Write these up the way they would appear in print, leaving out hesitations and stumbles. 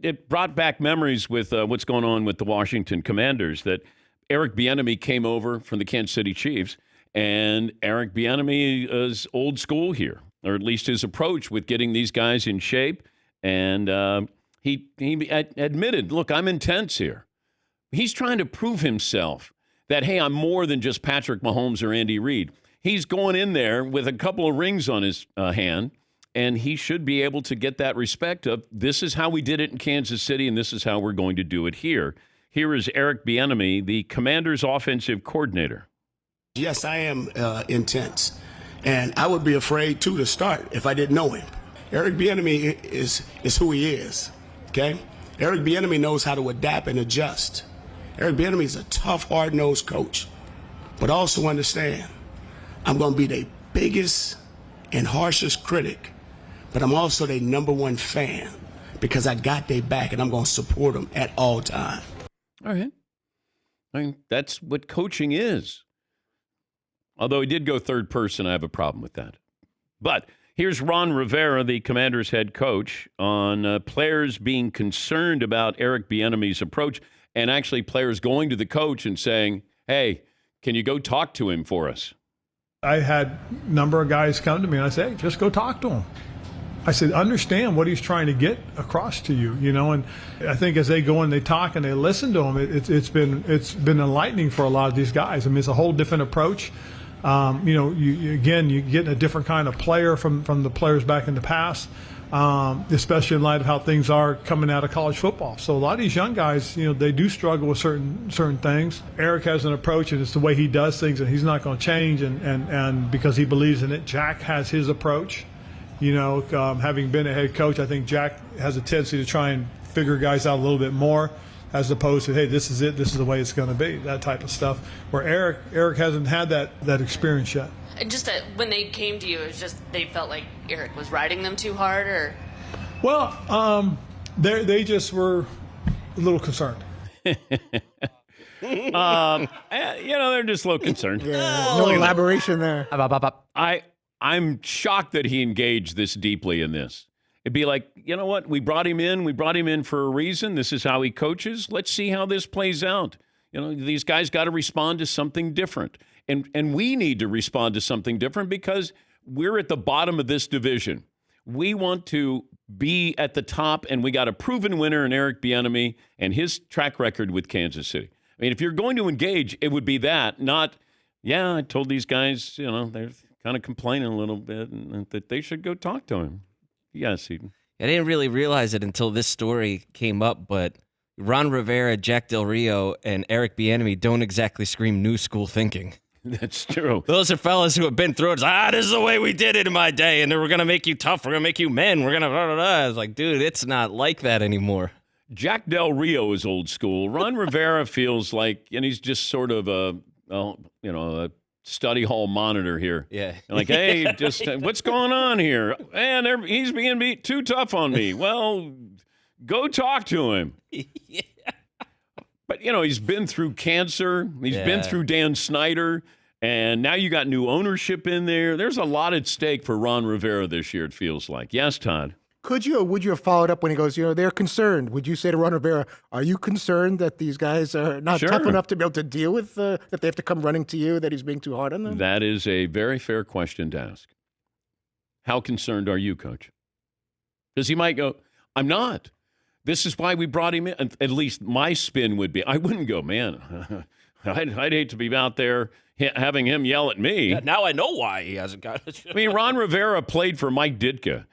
it brought back memories with what's going on with the Washington Commanders, that Eric Bieniemy came over from the Kansas City Chiefs, and Eric Bieniemy is old school here, or at least his approach with getting these guys in shape. And he admitted, look, I'm intense here. He's trying to prove himself that, hey, I'm more than just Patrick Mahomes or Andy Reid. He's going in there with a couple of rings on his hand, and he should be able to get that respect of, this is how we did it in Kansas City, and this is how we're going to do it here. Here is Eric Bieniemy, the Commanders' offensive coordinator. Yes, I am intense, and I would be afraid, too, to start if I didn't know him. Eric Bieniemy is who he is, okay? Eric Bieniemy knows how to adapt and adjust. Eric Bieniemy is a tough, hard-nosed coach, but also understand, I'm going to be the biggest and harshest critic, but I'm also their number one fan because I got their back and I'm going to support them at all times. All right. I mean, that's what coaching is. Although he did go third person, I have a problem with that. But here's Ron Rivera, the Commanders' head coach, on players being concerned about Eric Bieniemy's approach, and actually players going to the coach and saying, hey, can you go talk to him for us? I had a number of guys come to me and I said, hey, just go talk to him. I said, understand what he's trying to get across to you, you know. And I think as they go and they talk and they listen to him, it's been enlightening for a lot of these guys. I mean, it's a whole different approach. You know, you get a different kind of player from the players back in the past, especially in light of how things are coming out of college football. So a lot of these young guys, you know, they do struggle with certain things. Eric has an approach, and it's the way he does things, and he's not going to change. And because he believes in it, Jack has his approach. You know, having been a head coach, I think Jack has a tendency to try and figure guys out a little bit more, as opposed to, hey, this is it, this is the way it's going to be, that type of stuff. Where Eric hasn't had that experience yet. Just that when they came to you, it was just they felt like Eric was riding them too hard, or? Well, they just were a little concerned. You know, they're just a little concerned. Yeah, no elaboration there. I'm shocked that he engaged this deeply in this. It'd be like, you know what? We brought him in for a reason. This is how he coaches. Let's see how this plays out. You know, these guys got to respond to something different. And we need to respond to something different because we're at the bottom of this division. We want to be at the top, and we got a proven winner in Eric Bieniemy and his track record with Kansas City. I mean, if you're going to engage, it would be that, not, yeah, I told these guys, you know, they're kind of complaining a little bit and that they should go talk to him. Yes, Eden. I didn't really realize it until this story came up, but Ron Rivera, Jack Del Rio, and Eric Bieniemy don't exactly scream new school thinking. That's true. Those are fellas who have been through it. This is the way we did it in my day, and we're going to make you tough. We're going to make you men. We're going to blah, blah, blah. It's like, dude, it's not like that anymore. Jack Del Rio is old school. Ron Rivera feels like, and he's just sort of a study hall monitor here. Yeah. Like, hey, just what's going on here? Man, he's being too tough on me. Well, go talk to him. Yeah. But, you know, he's been through cancer. He's been through Dan Snyder. And now you got new ownership in there. There's a lot at stake for Ron Rivera this year, it feels like. Yes, Todd? Could you or would you have followed up when he goes, you know, they're concerned? Would you say to Ron Rivera, are you concerned that these guys are not tough enough to be able to deal with, that they have to come running to you, that he's being too hard on them? That is a very fair question to ask. How concerned are you, Coach? Because he might go, I'm not. This is why we brought him in. At least my spin would be, I wouldn't go, man, I'd hate to be out there having him yell at me. Yeah, now I know why he hasn't got it. I mean, Ron Rivera played for Mike Ditka.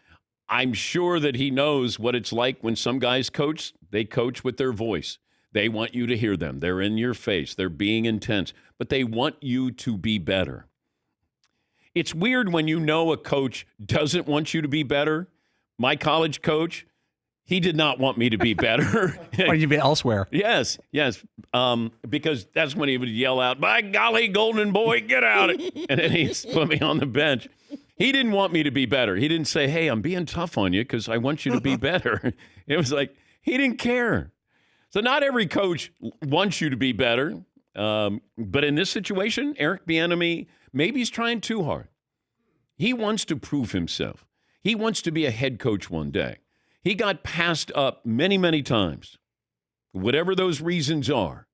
I'm sure that he knows what it's like when some guys coach. They coach with their voice. They want you to hear them. They're in your face. They're being intense. But they want you to be better. It's weird when you know a coach doesn't want you to be better. My college coach, he did not want me to be better. Wanted you to be elsewhere. Yes. Because that's when he would yell out, by golly, golden boy, get out. And then he'd put me on the bench. He didn't want me to be better. He didn't say, hey, I'm being tough on you because I want you to be better. It was like, he didn't care. So not every coach wants you to be better. But in this situation, Eric Bieniemy, maybe he's trying too hard. He wants to prove himself. He wants to be a head coach one day. He got passed up many, many times, whatever those reasons are.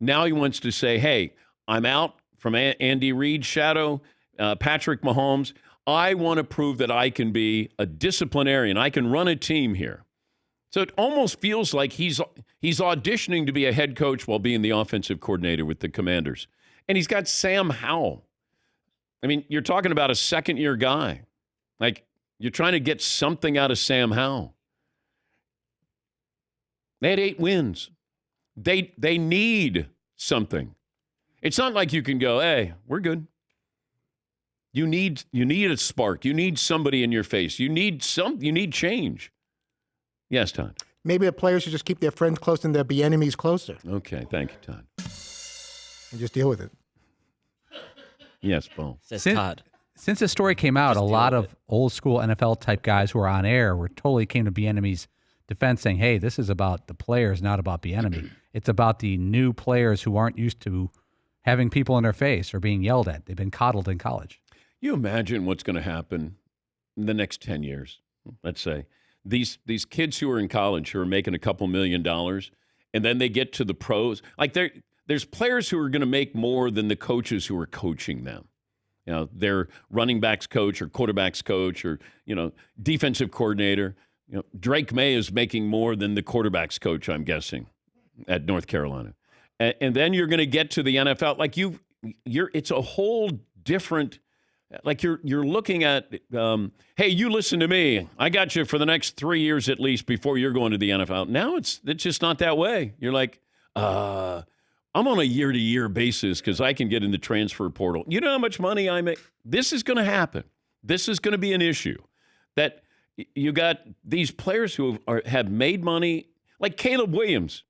Now he wants to say, hey, I'm out from Andy Reid's shadow, Patrick Mahomes. I want to prove that I can be a disciplinarian. I can run a team here. So it almost feels like he's auditioning to be a head coach while being the offensive coordinator with the Commanders. And he's got Sam Howell. I mean, you're talking about a second-year guy. Like, you're trying to get something out of Sam Howell. They had 8 wins. They need something. It's not like you can go, hey, we're good. You need a spark. You need somebody in your face. You need change. Yes, Todd. Maybe the players should just keep their friends close and their Bieniemys closer. Okay, thank you, Todd. And just deal with it. Yes, Paul. Says Todd. Since this story came out, a lot of old school NFL type guys who are on air came to Bieniemy's defense saying, hey, this is about the players, not about Bieniemy. It's about the new players who aren't used to having people in their face or being yelled at. They've been coddled in college. You imagine what's going to happen in the next 10 years, let's say. These kids who are in college who are making a couple $1 million, and then they get to the pros. Like there's players who are going to make more than the coaches who are coaching them. You know, their running backs coach or quarterbacks coach or, defensive coordinator. Drake May is making more than the quarterbacks coach, I'm guessing, at North Carolina. And then you're going to get to the NFL. Like it's a whole different. Like you're looking at, hey, you listen to me. I got you for the next 3 years at least before you're going to the NFL. Now it's just not that way. You're like, I'm on a year-to-year basis because I can get in the transfer portal. You know how much money I make? This is going to happen. This is going to be an issue. That you got these players who have made money, like Caleb Williams,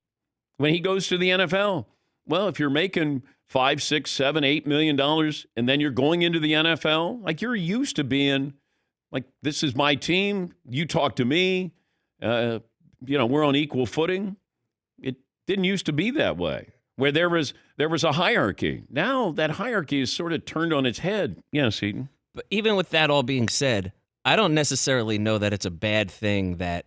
when he goes to the NFL. Well, if you're making $5, $6, $7, $8 million, and then you're going into the NFL, like you're used to being like, this is my team. You talk to me. We're on equal footing. It didn't used to be that way, where there was a hierarchy. Now that hierarchy is sort of turned on its head. Yes, Eaton. But even with that all being said, I don't necessarily know that it's a bad thing that,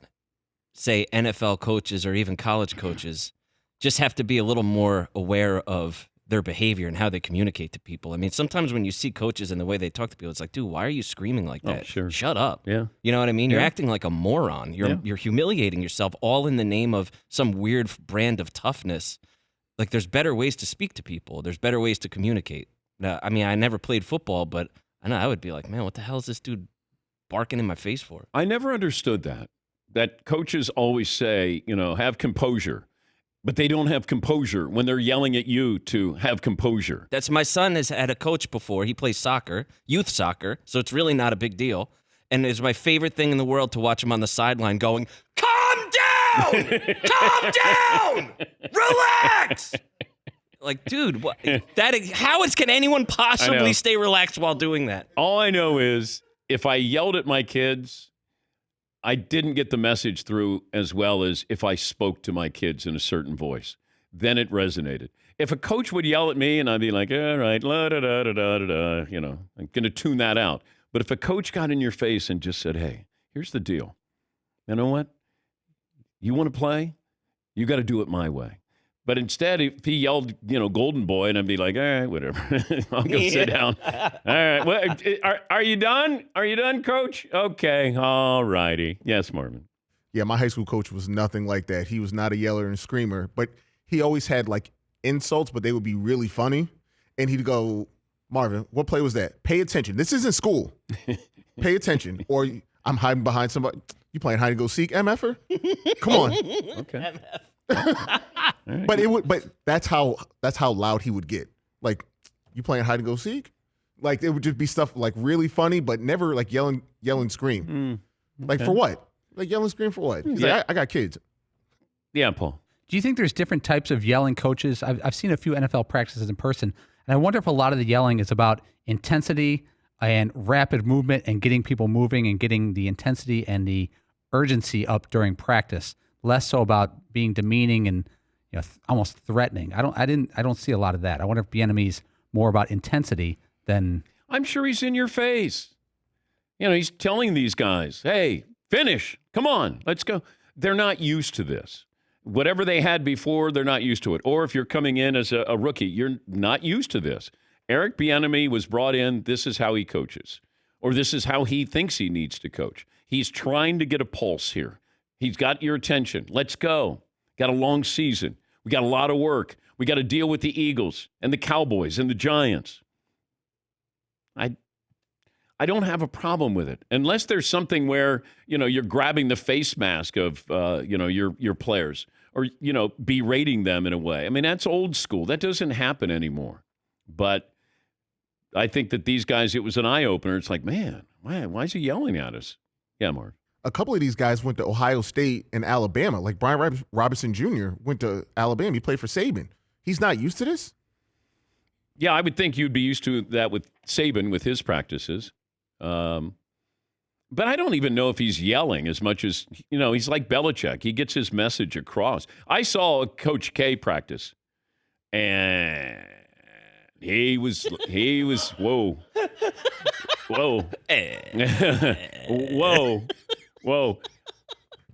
say, NFL coaches or even college coaches just have to be a little more aware of their behavior and how they communicate to people. I mean, sometimes when you see coaches and the way they talk to people, it's like, dude, why are you screaming like that? Oh, sure. Shut up. Yeah. You know what I mean? You're acting like a moron. You're humiliating yourself all in the name of some weird brand of toughness. Like, there's better ways to speak to people. There's better ways to communicate. Now, I mean, I never played football, but I know I would be like, man, what the hell is this dude barking in my face for? I never understood that coaches always say, have composure. But they don't have composure when they're yelling at you to have composure. That's my son has had a coach before. He plays soccer, youth soccer, so it's really not a big deal. And it's my favorite thing in the world to watch him on the sideline going, calm down! Calm down! Relax! Like, dude, can anyone possibly stay relaxed while doing that? All I know is if I yelled at my kids, I didn't get the message through as well as if I spoke to my kids in a certain voice. Then it resonated. If a coach would yell at me and I'd be like, all right, la da da da da da, I'm going to tune that out. But if a coach got in your face and just said, hey, here's the deal. You know what? You want to play? You got to do it my way. But instead, if he yelled, Golden Boy, and I'd be like, all right, whatever. I'll go sit down. All right. Well, are you done? Are you done, Coach? Okay. All righty. Yes, Marvin. Yeah, my high school coach was nothing like that. He was not a yeller and screamer, but he always had like insults, but they would be really funny. And he'd go, Marvin, what play was that? Pay attention. This isn't school. Pay attention. Or I'm hiding behind somebody. You playing hide and go seek, MFer? Come on. Okay. But that's how loud he would get. Like, you playing hide and go seek? Like, it would just be stuff like really funny, but never like yelling scream. Like, for what? Like, yelling scream for what? He's like, I got kids. Yeah, Paul. Do you think there's different types of yelling coaches? I've seen a few NFL practices in person, and I wonder if a lot of the yelling is about intensity and rapid movement and getting people moving and getting the intensity and the urgency up during practice, less so about being demeaning and almost threatening. I don't see a lot of that. I wonder if Bieniemy's more about intensity than. I'm sure he's in your face. He's telling these guys, hey, Finish. Come on. Let's go. They're not used to this. Whatever they had before, they're not used to it. Or if you're coming in as a rookie, you're not used to this. Eric Bieniemy was brought in. This is how he coaches. Or this is how he thinks he needs to coach. He's trying to get a pulse here. He's got your attention. Let's go. Got a long season. We got a lot of work. We got to deal with the Eagles and the Cowboys and the Giants. I don't have a problem with it unless there's something where, you're grabbing the face mask of, your players or, berating them in a way. I mean, that's old school. That doesn't happen anymore. But I think that these guys, it was an eye-opener. It's like, man, why is he yelling at us? Yeah, Mark. A couple of these guys went to Ohio State and Alabama. Like Brian Robinson Jr. went to Alabama. He played for Saban. He's not used to this? Yeah, I would think you'd be used to that with Saban with his practices. But I don't even know if he's yelling as much as, he's like Belichick. He gets his message across. I saw Coach K practice, and he was whoa. Whoa.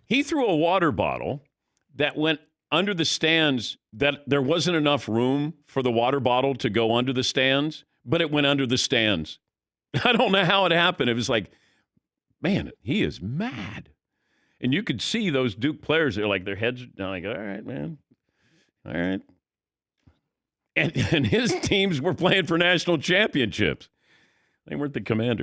He threw a water bottle that went under the stands, that there wasn't enough room for the water bottle to go under the stands, but it went under the stands. I don't know how it happened. It was like, man, he is mad. And you could see those Duke players, they're like, their heads are like, all right, man. All right. And his teams were playing for national championships. They weren't the Commanders.